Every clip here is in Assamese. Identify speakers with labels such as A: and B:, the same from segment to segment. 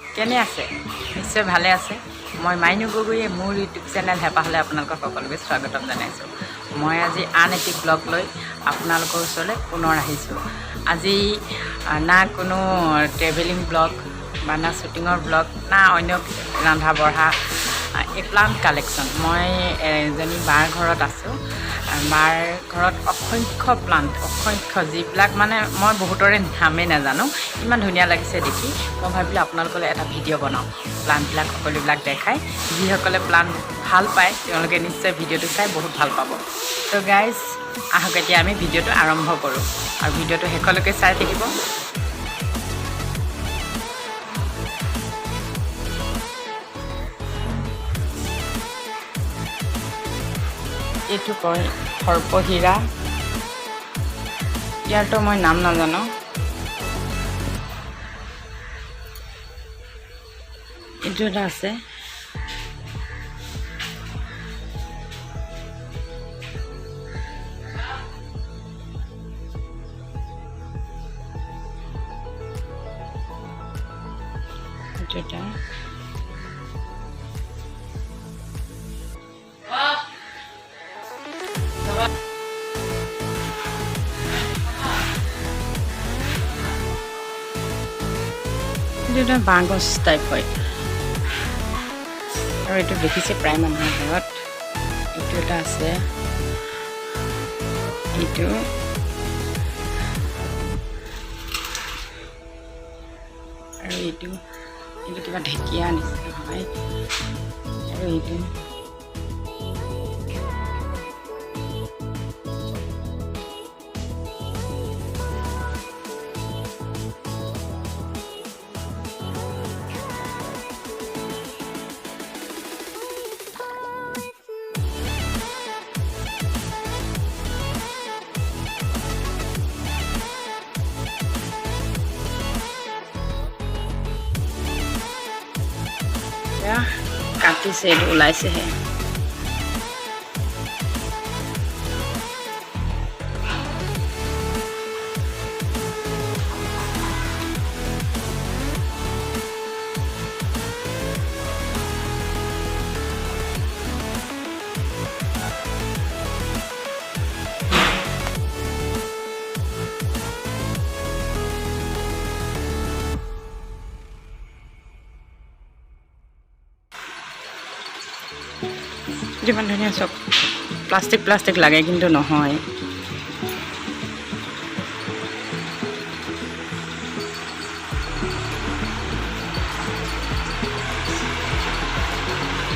A: কেনে আছে নিশ্চয় ভালে আছে মই মাইনু গগৈয়ে মোৰ ইউটিউব চেনেল হেঁপাহলৈ আপোনালোকক সকলোকে স্বাগতম জনাইছোঁ মই আজি আন এটি ব্লগ লৈ আপোনালোকৰ ওচৰলৈ পুনৰ আহিছোঁ আজি না কোনো ট্ৰেভেলিং ব্লগ বা না শ্বুটিঙৰ ব্লগ না অন্য ৰন্ধা বঢ়া এই প্লাণ্ট কালেকশ্যন মই এজনী বাৰ ঘৰত আছোঁ বাৰ ঘৰত অসংখ্য প্লাণ্ট অসংখ্য যিবিলাক মানে মই বহুতৰে নামেই নাজানো ইমান ধুনীয়া লাগিছে দেখি মই ভাবিলোঁ আপোনালোকলৈ এটা ভিডিঅ' বনাওঁ প্লাণ্টবিলাক সকলোবিলাক দেখাই যিসকলে প্লাণ্ট ভাল পায় তেওঁলোকে নিশ্চয় ভিডিঅ'টো চাই বহুত ভাল পাব তো গাইজ আহক এতিয়া আমি ভিডিঅ'টো আৰম্ভ কৰোঁ আৰু ভিডিঅ'টো শেষলৈকে চাই থাকিব এইটো কয় সৰ্পহীৰা ইয়াৰতো মই নাম নাজানো এইটো এটা আছে এইটো এটা এটা বাঁহগছ টাইপ হয় আৰু এইটো দেখিছে প্ৰায় মানুহৰ ঘৰত এইটো এটা আছে এইটো আৰু এইটো কিবা ঢেকীয়া নিচিনা হয় আৰু এইটো কাটিছে এইটো ওলাইছেহে যিমান ধুনীয়া চব প্লাষ্টিক লাগে কিন্তু নহয়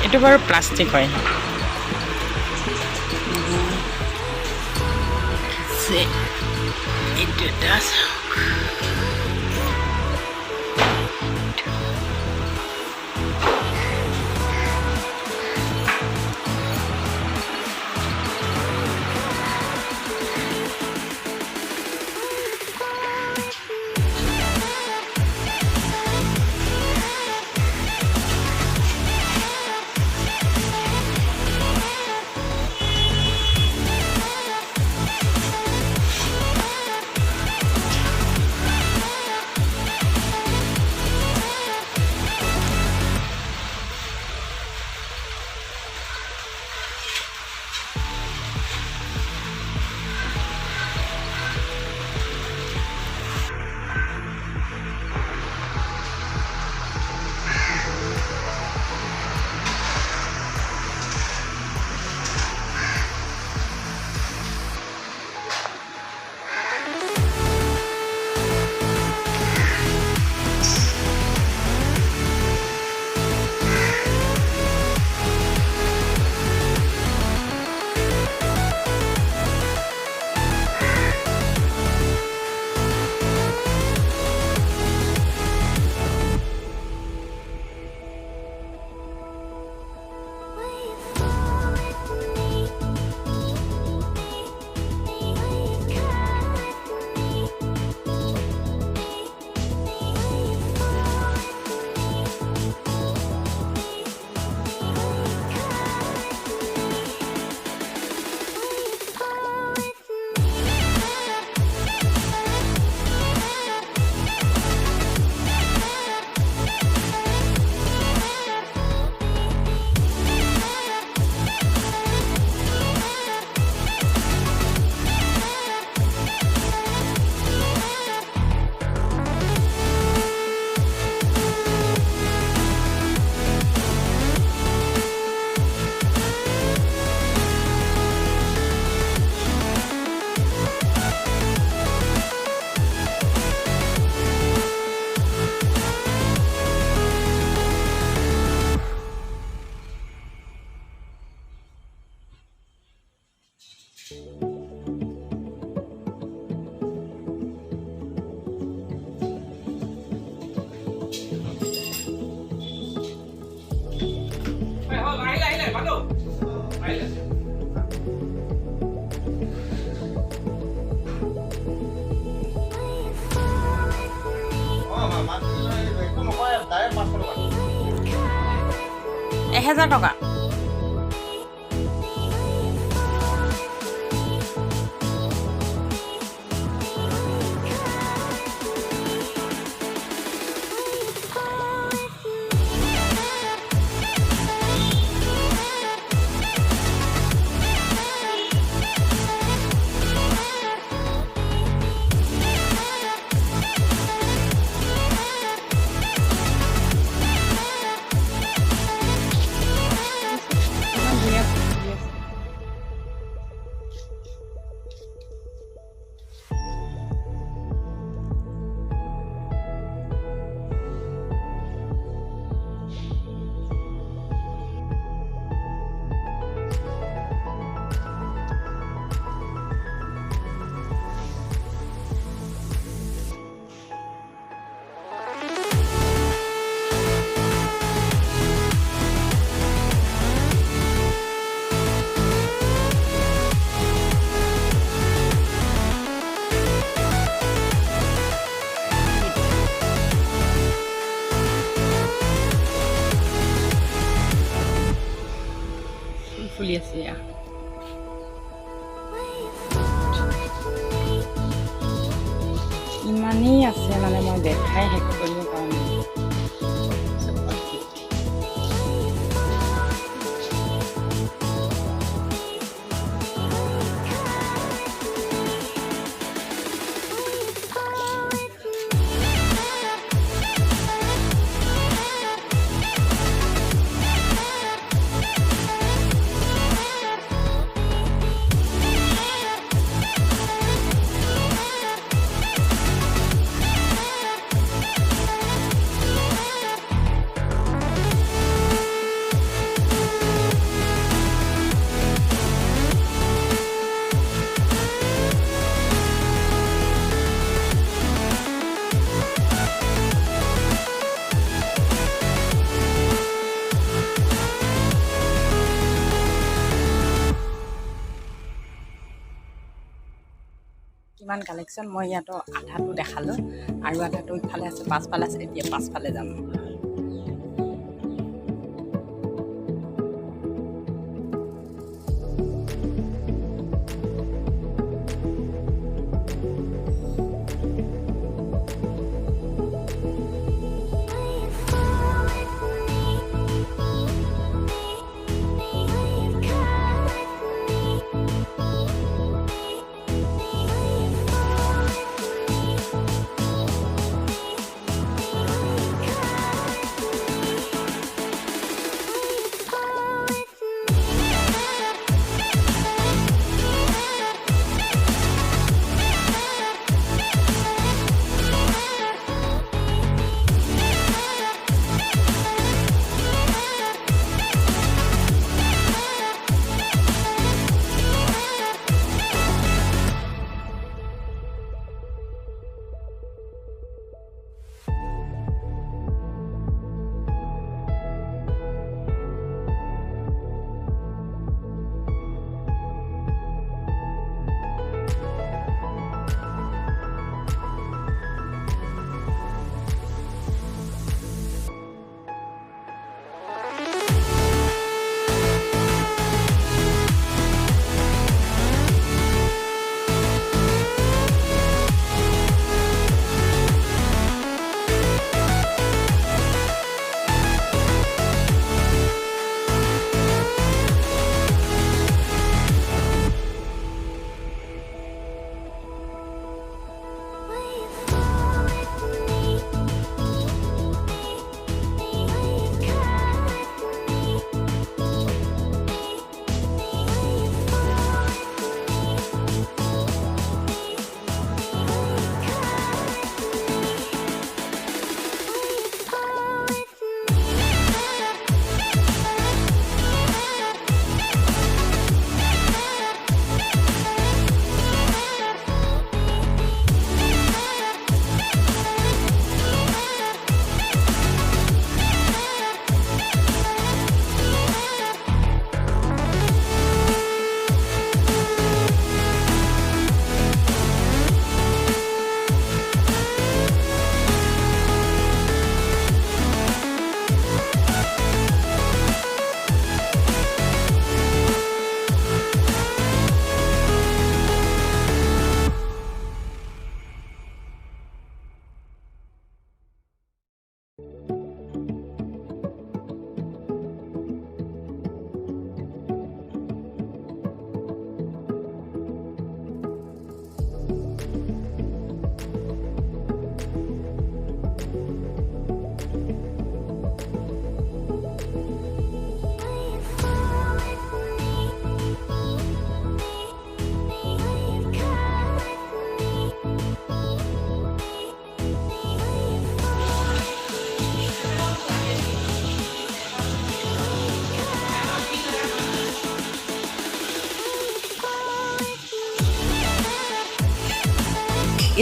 A: এইটো বাৰু প্লাষ্টিক হয় এইটো এটা 1000 টকা ফুলি আছে এয়া ইমানেই আছে মানে মই দেখাই শেষ কৰিব পৰা নাই কিমান কালেকশ্যন মই ইয়াতো আধাটো দেখালোঁ আৰু আধাটো ইফালে আছে পাছফালে আছে এতিয়া পাছফালে যাম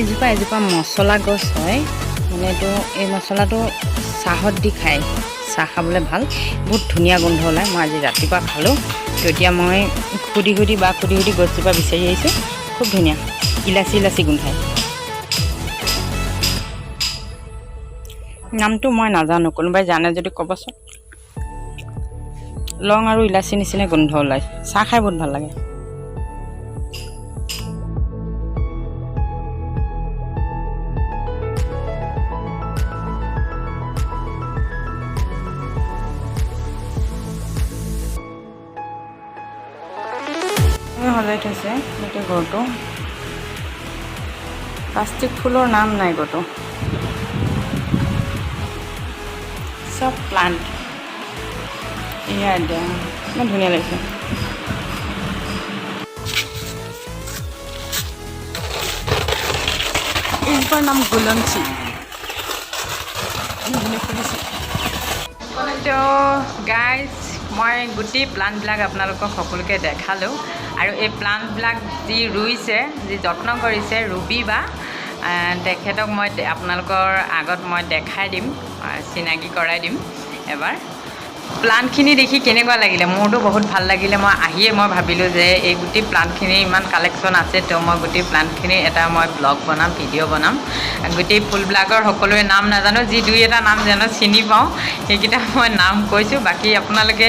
A: এজোপা এজোপা মছলা গছ হয়, মানে এইটো এই মছলাটো চাহত দি খায়, চাহ খাবলৈ ভাল, বহুত ধুনীয়া গোন্ধ ওলায়। মই আজি ৰাতিপুৱা খালোঁ, তো এতিয়া মই সুধি গছজোপা বিচাৰি আহিছোঁ, খুব ধুনীয়া ইলাচি ইলাচি গোন্ধায়। নামটো মই নাজানো, কোনোবাই জানে যদি ক'বচোন। লং আৰু ইলাচি নিচিনা গোন্ধ ওলায়, চাহ খাই বহুত ভাল লাগে। সজাই থৈছে গোটেই ঘৰটো, প্লাষ্টিক ফুলৰ নাম নাই ক'তো, চব প্লাণ্ট। এয়া দিয়া ইমান ধুনীয়া লাগিছে। এইজোপাৰ নাম গুলঞ্চি। তো গাইজ, মই গোটেই প্লাণ্টবিলাক আপোনালোকক সকলোকে দেখালোঁ, আৰু এই প্লাণ্টবিলাক যি ৰুইছে, যি যত্ন কৰিছে ৰুবি বা, তেখেতক মই আপোনালোকৰ আগত মই দেখাই দিম, চিনাকি কৰাই দিম এবাৰ। প্লাণ্টখিনি দেখি কেনেকুৱা লাগিলে, মোৰতো বহুত ভাল লাগিলে। মই ভাবিলোঁ যে এই গোটেই প্লাণ্টখিনি ইমান কালেকশ্যন আছে, তো মই গোটেই প্লাণ্টখিনি এটা মই ব্লগ বনাম, ভিডিঅ' বনাম। গোটেই ফুলবিলাকৰ সকলোৰে নাম নাজানো, যি দুই এটা নাম জানো চিনি পাওঁ, সেইকেইটা মই নাম কৈছোঁ। বাকী আপোনালোকে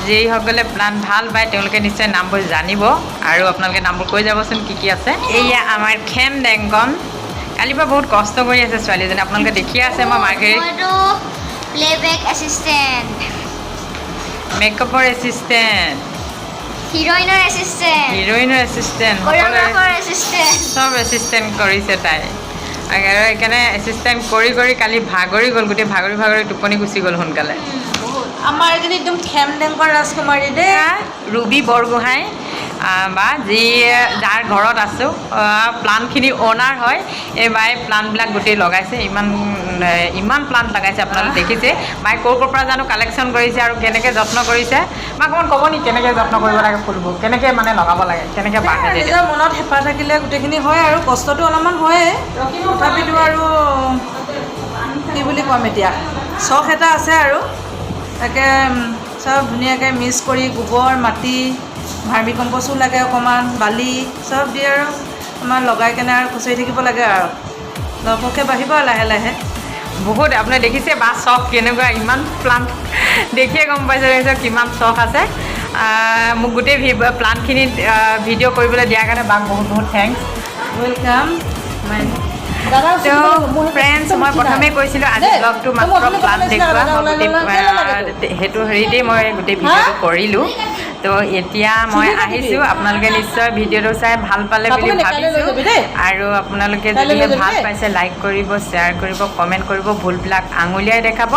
A: যিসকলে প্লাণ্ট ভাল পায় তেওঁলোকে নিশ্চয় নামবোৰ জানিব, আৰু আপোনালোকে নামবোৰ কৈ যাবচোন কি কি আছে। এয়া আমাৰ খেম ডেংকন, কালিৰ পৰা বহুত কষ্ট কৰি আছে ছোৱালীজনী, আপোনালোকে দেখিয়ে আছে। মই মাৰ্ঘেৰিট
B: প্লেবেক এসিস্টেন্ট,
A: মেকআপৰ এছিষ্টেণ্ট,
B: হিৰোইনৰ এসিস্টেন্ট, কোৰিওগ্ৰাফাৰ এসিস্টেন্ট,
A: চব এছিষ্টেণ্ট কৰিছে তাই। আৰু সেইকাৰণে এছিষ্টেণ্ট কৰি কৰি কালি ভাগৰি গ'ল, গোটেই ভাগৰি টোপনি গুচি গ'ল সোনকালে।
C: আমাৰ এজনী একদম খেম ডেংকৰ ৰাজকুমাৰী দেই,
A: ৰুবি বৰগোহাঁই, বা যাৰ ঘৰত আছোঁ, প্লাণ্টখিনি অ'নাৰ হয়। এই বাই প্লাণ্টবিলাক গোটেই লগাইছে, ইমান প্লাণ্ট লগাইছে আপোনালোকে দেখিছে। বাই ক'ৰ পৰা জানো কালেকশ্যন কৰিছে আৰু কেনেকৈ যত্ন কৰিছে। মাক অকণমান ক'ব নেকি কেনেকৈ যত্ন কৰিব লাগে ফুলবোৰ, কেনেকৈ মানে লগাব লাগে, কেনেকৈ বাঢ়ে?
C: নিজৰ মনত হেঁপাহ থাকিলে গোটেইখিনি হয়, আৰু কষ্টটো অলপমান হয়েই, তথাপিতো আৰু কি বুলি ক'ম এতিয়া, চখ এটা আছে আৰু তাকে চব ধুনীয়াকৈ মিক্স কৰি গোবৰ, মাটি, ভাৰ্মি কম্পষ্টো লাগে, অকণমান বালি চব দি আৰু আমাৰ লগাই কেনে আৰু খুচৰি থাকিব লাগে, আৰু লহপহকৈ বাঢ়িব আৰু লাহে লাহে।
A: বহুত আপুনি দেখিছে বা চখ কেনেকুৱা, ইমান প্লাণ্ট দেখিয়ে গম পাইছে কিমান চখ আছে। মোক গোটেই প্লাণ্টখিনি ভিডিঅ' কৰিবলৈ দিয়াৰ কাৰণে বাক বহুত বহুত থেংকছ,
C: ৱেলকাম।
A: তো ফ্ৰেণ্ডছ, মই প্ৰথমেই কৈছিলোঁ আজি ব্লগটো মাত্ৰ প্লাণ্ট দেখুওৱা, সেইটো হেৰিতেই মই গোটেই ভিডিঅ'টো কৰিলোঁ। তো এতিয়া মই আহিছোঁ, আপোনালোকে নিশ্চয় ভিডিঅ'টো চাই ভাল পালে বুলি ভাবিছোঁ, আৰু আপোনালোকে যদিহে ভাল পাইছে লাইক কৰিব, শ্বেয়াৰ কৰিব, কমেণ্ট কৰিব, ভুলবিলাক আঙুলিয়াই দেখাব।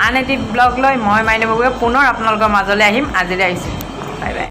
A: আন এটি ব্লগ লৈ মই মাইনু গগৈয়ে পুনৰ আপোনালোকৰ মাজলৈ আহিম। আজিলৈ আহিছোঁ, বাই বাই।